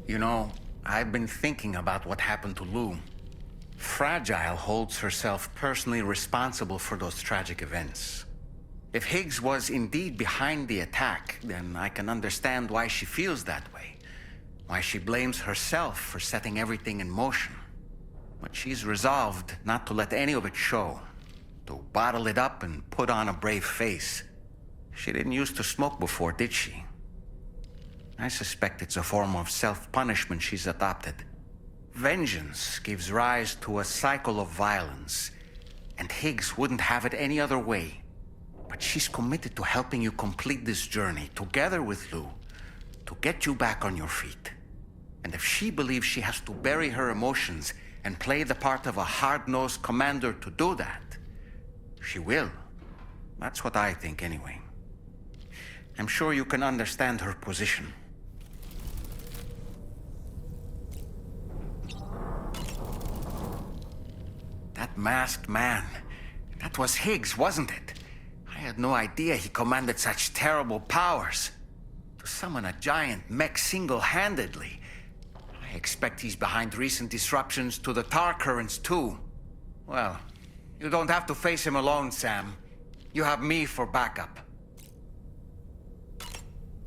You know, I've been thinking about what happened to Lou. Fragile holds herself personally responsible for those tragic events. If Higgs was indeed behind the attack, then I can understand why she feels that way. Why she blames herself for setting everything in motion. But she's resolved not to let any of it show. To bottle it up and put on a brave face. She didn't used to smoke before, did she? I suspect it's a form of self-punishment she's adopted. Vengeance gives rise to a cycle of violence, and Higgs wouldn't have it any other way. But she's committed to helping you complete this journey, together with Lou, to get you back on your feet. And if she believes she has to bury her emotions and play the part of a hard-nosed commander to do that, she will. That's what I think, anyway. I'm sure you can understand her position. That masked man, that was Higgs, wasn't it? I had no idea he commanded such terrible powers. To summon a giant mech single-handedly. I expect he's behind recent disruptions to the tar currents, too. Well, you don't have to face him alone, Sam. You have me for backup.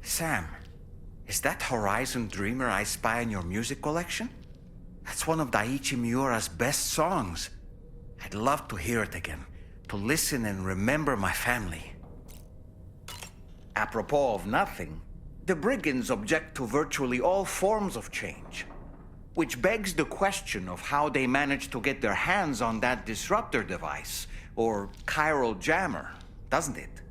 Sam, is that Horizon Dreamer I spy in your music collection? That's one of Daiichi Miura's best songs. I'd love to hear it again, to listen and remember my family. Apropos of nothing, the brigands object to virtually all forms of change. Which begs the question of how they managed to get their hands on that disruptor device, or chiral jammer, doesn't it?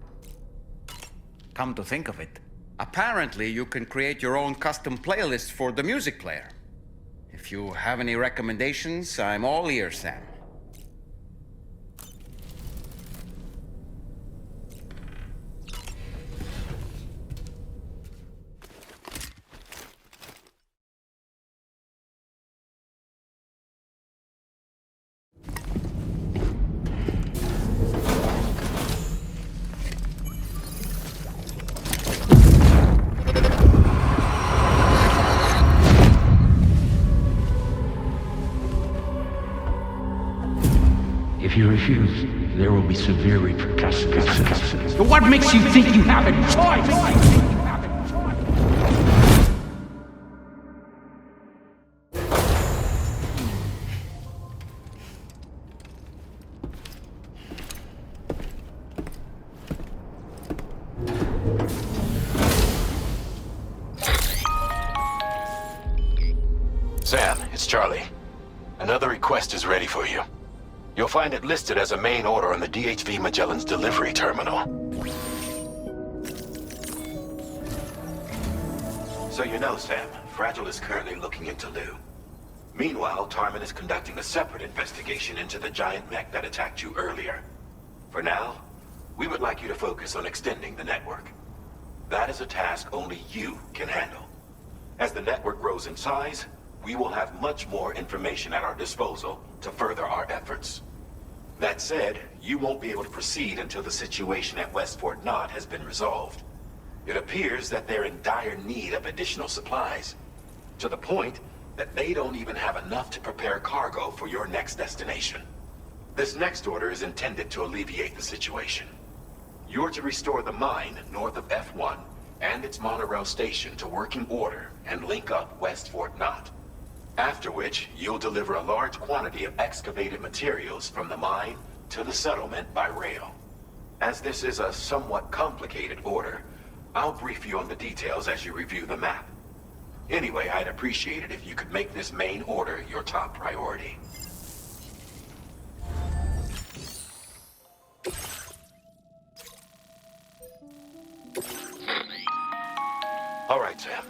Come to think of it, apparently you can create your own custom playlist for the music player. If you have any recommendations, I'm all ears, Sam. If you refuse, there will be severe repercussions. But what makes you think you have a choice? Sam, it's Charlie. Another request is ready for you. You'll find it listed as a main order on the DHV Magellan's delivery terminal. So you know, Sam, Fragile is currently looking into Lou. Meanwhile, Tarman is conducting a separate investigation into the giant mech that attacked you earlier. For now, we would like you to focus on extending the network. That is a task only you can handle. As the network grows in size, we will have much more information at our disposal to further our efforts. That said, you won't be able to proceed until the situation at West Fort Knott has been resolved. It appears that they're in dire need of additional supplies, to the point that they don't even have enough to prepare cargo for your next destination. This next order is intended to alleviate the situation. You're to restore the mine north of F1 and its monorail station to working order and link up West Fort Knott. After which, you'll deliver a large quantity of excavated materials from the mine to the settlement by rail. As this is a somewhat complicated order, I'll brief you on the details as you review the map. Anyway, I'd appreciate it if you could make this main order your top priority. All right, Sam.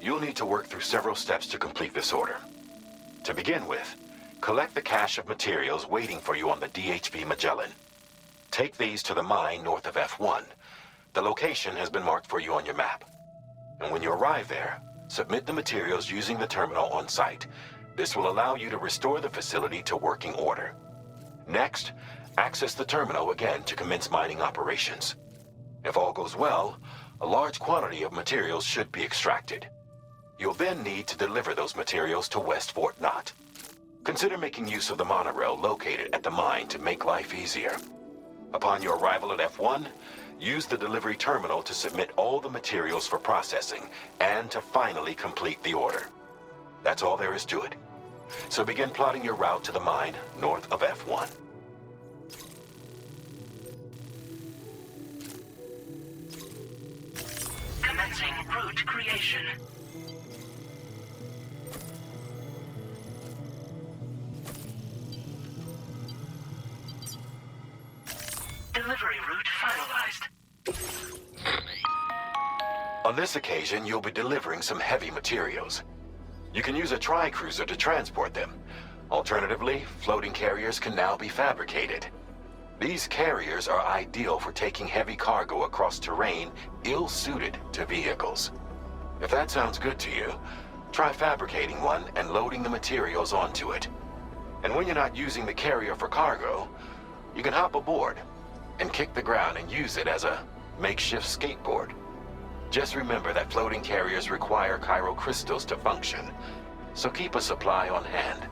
You'll need to work through several steps to complete this order. To begin with, collect the cache of materials waiting for you on the DHV Magellan. Take these to the mine north of F1. The location has been marked for you on your map. And when you arrive there, submit the materials using the terminal on site. This will allow you to restore the facility to working order. Next, access the terminal again to commence mining operations. If all goes well, A large quantity of materials should be extracted. You'll then need to deliver those materials to West Fort Knot. Consider making use of the monorail located at the mine to make life easier. Upon your arrival at F1, use the delivery terminal to submit all the materials for processing and to finally complete the order. That's all there is to it. So begin plotting your route to the mine north of F1. Commencing route creation. Delivery route finalized. On this occasion, you'll be delivering some heavy materials. You can use a tri-cruiser to transport them. Alternatively, floating carriers can now be fabricated. These carriers are ideal for taking heavy cargo across terrain ill-suited to vehicles. If that sounds good to you, try fabricating one and loading the materials onto it. And when you're not using the carrier for cargo, you can hop aboard and kick the ground and use it as a makeshift skateboard. Just remember that floating carriers require chiral crystals to function, so keep a supply on hand.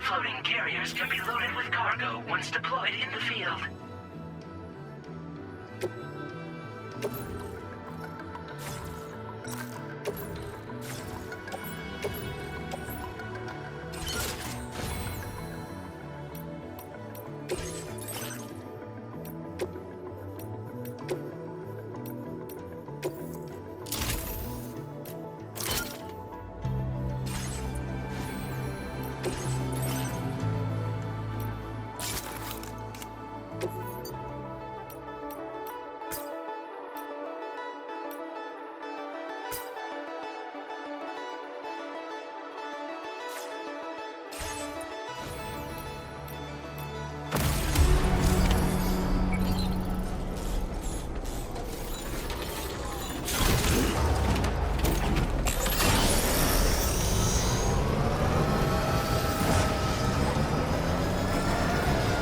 Floating carriers can be loaded with cargo once deployed in the field.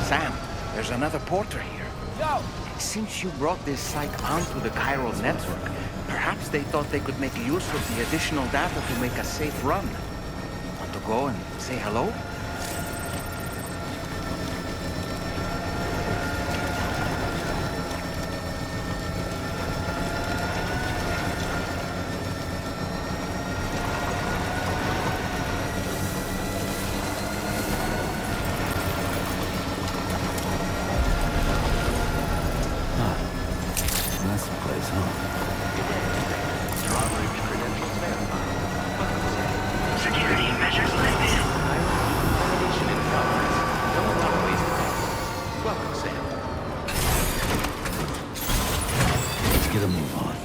Sam, there's another porter here. Yo! Since you brought this site onto the chiral network, perhaps they thought they could make use of the additional data to make a safe run. Want to go and say hello? That's the place, huh? Security measures lifted. Don't want to waste time. Welcome, Sam. Let's get a move on.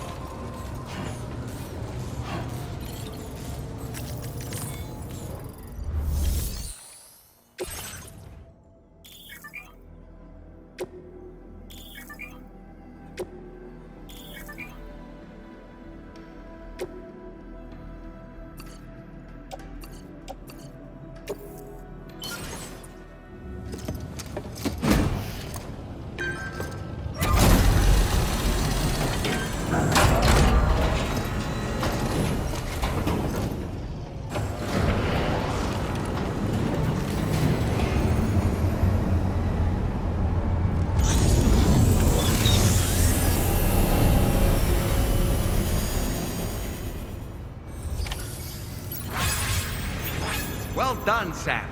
Well done, Sam.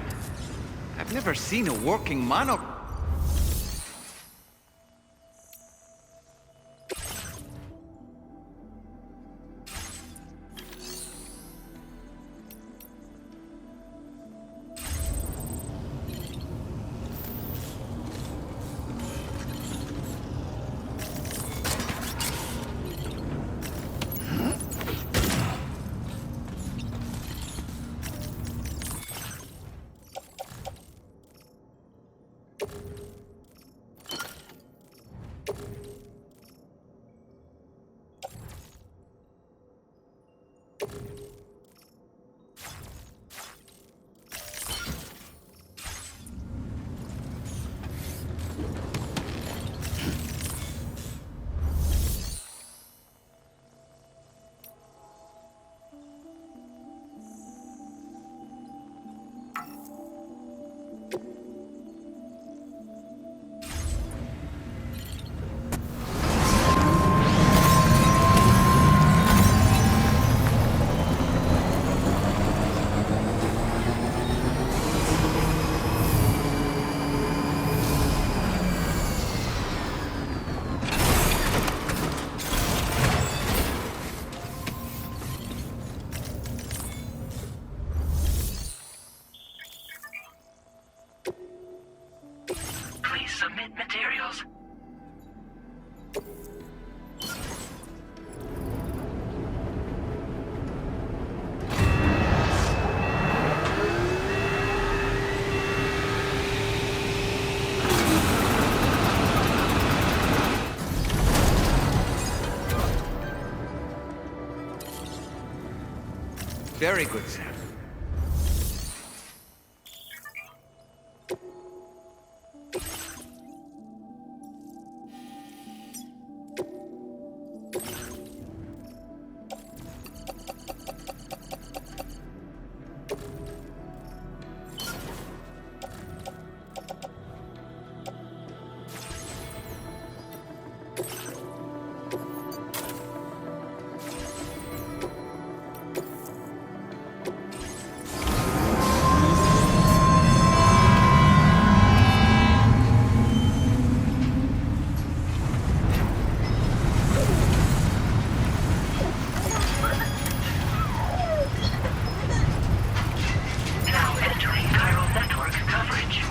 I've never seen a working mono... emit materials? Very good, Sam. Now entering chiral network coverage.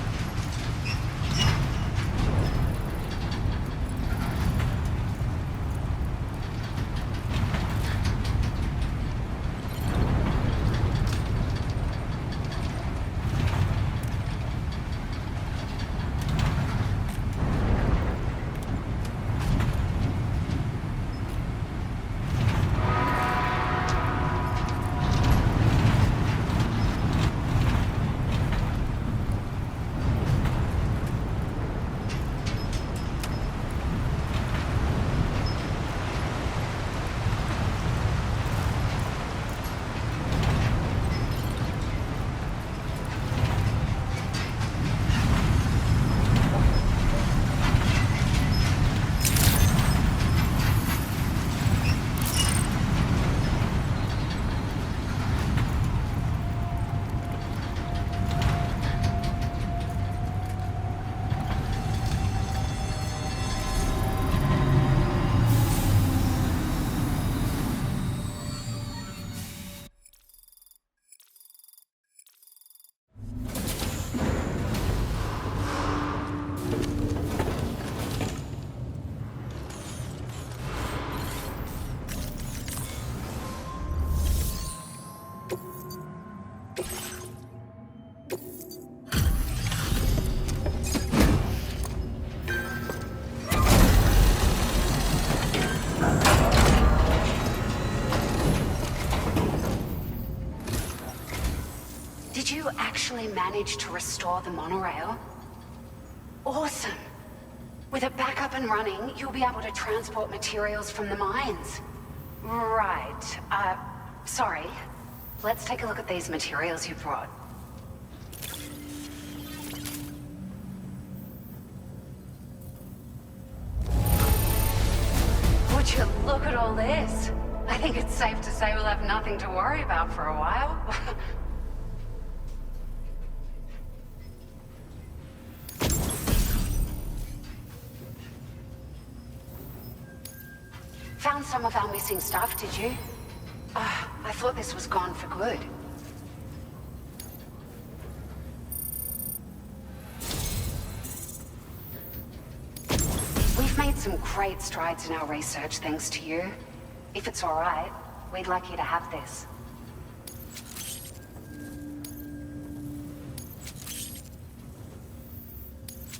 Did you actually manage to restore the monorail? Awesome! With it back up and running, you'll be able to transport materials from the mines. Right. Sorry. Let's take a look at these materials you brought. Would you look at all this? I think it's safe to say we'll have nothing to worry about for a while. Found some of our missing stuff, did you? I thought this was gone for good. We've made some great strides in our research thanks to you. If it's all right, we'd like you to have this.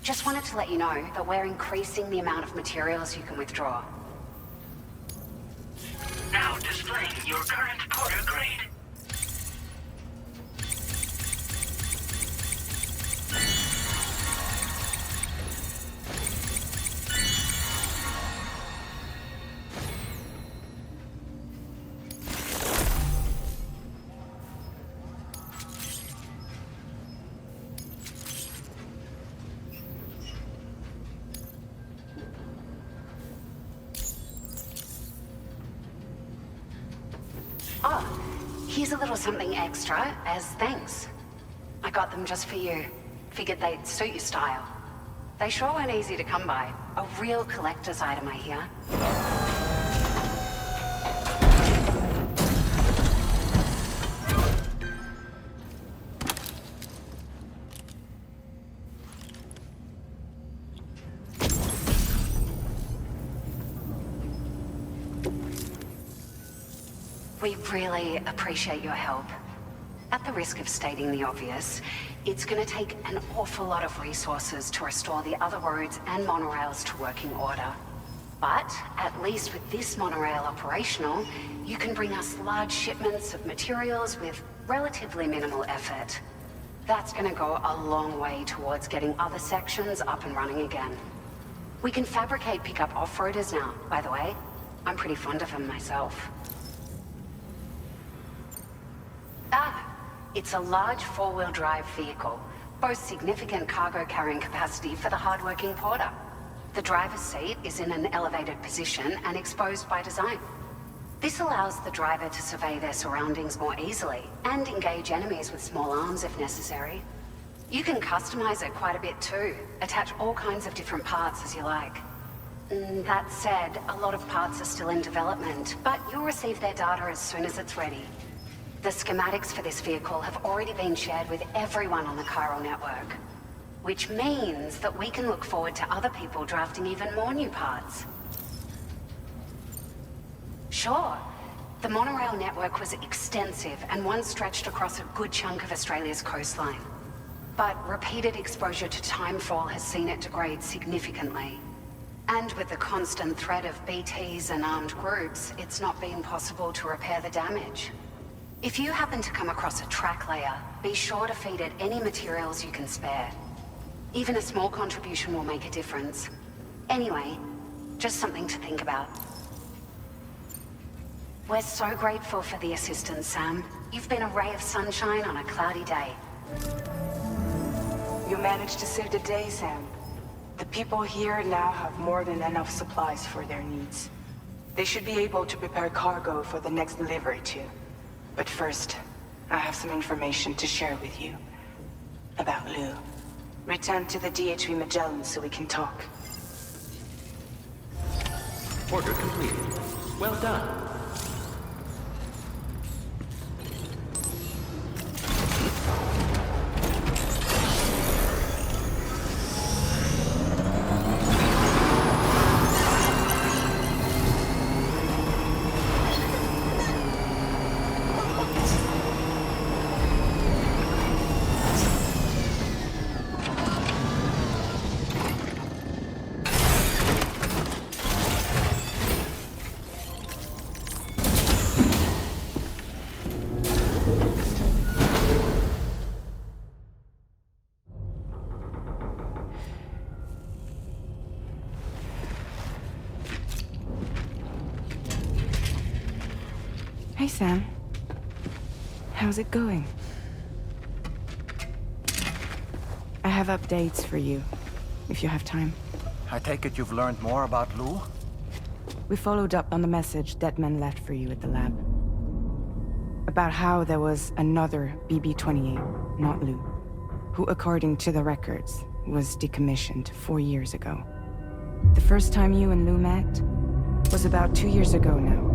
Just wanted to let you know that we're increasing the amount of materials you can withdraw. Now displaying your current porter grade. Oh, here's a little something extra as thanks. I got them just for you. Figured they'd suit your style. They sure weren't easy to come by. A real collector's item, I hear. We really appreciate your help. At the risk of stating the obvious, it's going to take an awful lot of resources to restore the other roads and monorails to working order. But at least with this monorail operational, you can bring us large shipments of materials with relatively minimal effort. That's going to go a long way towards getting other sections up and running again. We can fabricate pickup off-roaders now, by the way. I'm pretty fond of them myself. It's a large four-wheel drive vehicle, boasts significant cargo carrying capacity for the hard-working porter. The driver's seat is in an elevated position and exposed by design. This allows the driver to survey their surroundings more easily and engage enemies with small arms if necessary. You can customize it quite a bit too, attach all kinds of different parts as you like. That said, a lot of parts are still in development, but you'll receive their data as soon as it's ready. The schematics for this vehicle have already been shared with everyone on the chiral network, which means that we can look forward to other people drafting even more new parts. Sure, the monorail network was extensive and once stretched across a good chunk of Australia's coastline. But repeated exposure to timefall has seen it degrade significantly. And with the constant threat of BTs and armed groups, it's not been possible to repair the damage. If you happen to come across a track layer, be sure to feed it any materials you can spare. Even a small contribution will make a difference. Anyway, just something to think about. We're so grateful for the assistance, Sam. You've been a ray of sunshine on a cloudy day. You managed to save the day, Sam. The people here now have more than enough supplies for their needs. They should be able to prepare cargo for the next delivery too. But first, I have some information to share with you. About Lou. Return to the DHV Magellan so we can talk. Order completed. Well done. Hey, Sam. How's it going? I have updates for you, if you have time. I take it you've learned more about Lou? We followed up on the message Deadman left for you at the lab. About how there was another BB-28, not Lou, who, according to the records, was decommissioned 4 years ago. The first time you and Lou met was about 2 years ago now,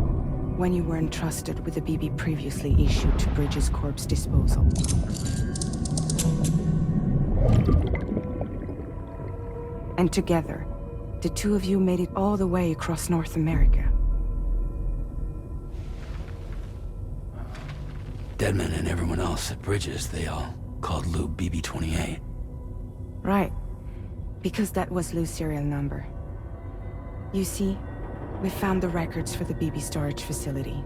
when you were entrusted with the BB previously issued to Bridges Corp's disposal. And together, the two of you made it all the way across North America. Deadman and everyone else at Bridges, they all called Lou BB-28. Right. Because that was Lou's serial number. You see, we found the records for the BB storage facility.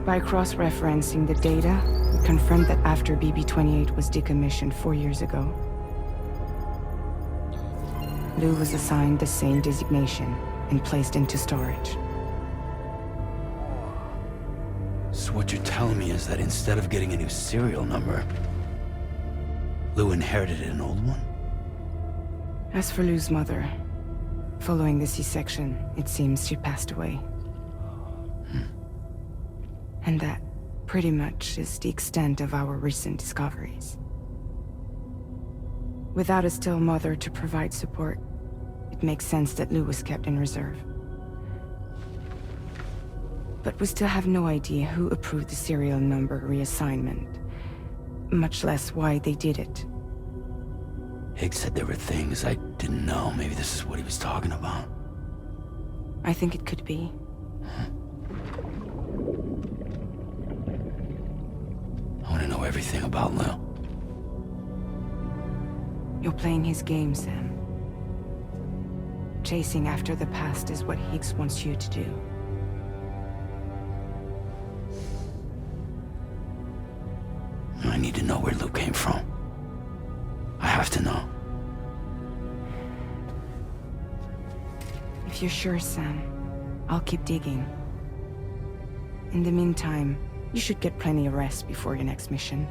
By cross-referencing the data, we confirmed that after BB-28 was decommissioned 4 years ago, Lou was assigned the same designation and placed into storage. So what you're telling me is that instead of getting a new serial number, Lou inherited an old one? As for Lou's mother, following the C-section, it seems she passed away. And that, pretty much, is the extent of our recent discoveries. Without a still mother to provide support, it makes sense that Lou was kept in reserve. But we still have no idea who approved the serial number reassignment, much less why they did it. Higgs said there were things I didn't know. Maybe this is what he was talking about. I think it could be. I want to know everything about Lou. You're playing his game, Sam. Chasing after the past is what Higgs wants you to do. I need to know where Lou came from. I have to know. If you're sure, Sam, I'll keep digging. In the meantime, you should get plenty of rest before your next mission.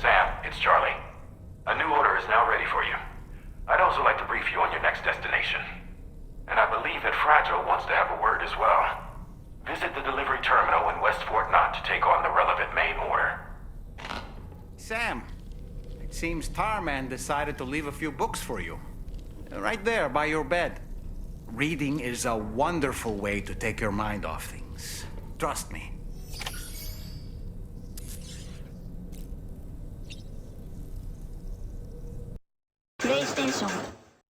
Sam, it's Charlie. A new order is now ready for you. I'd also like to brief you on your next destination. And I believe that Fragile wants to have a word as well. Visit the delivery terminal in West Fort Knott to take on the relevant main order. Sam, it seems Tarman decided to leave a few books for you. Right there by your bed. Reading is a wonderful way to take your mind off things. Trust me. PlayStation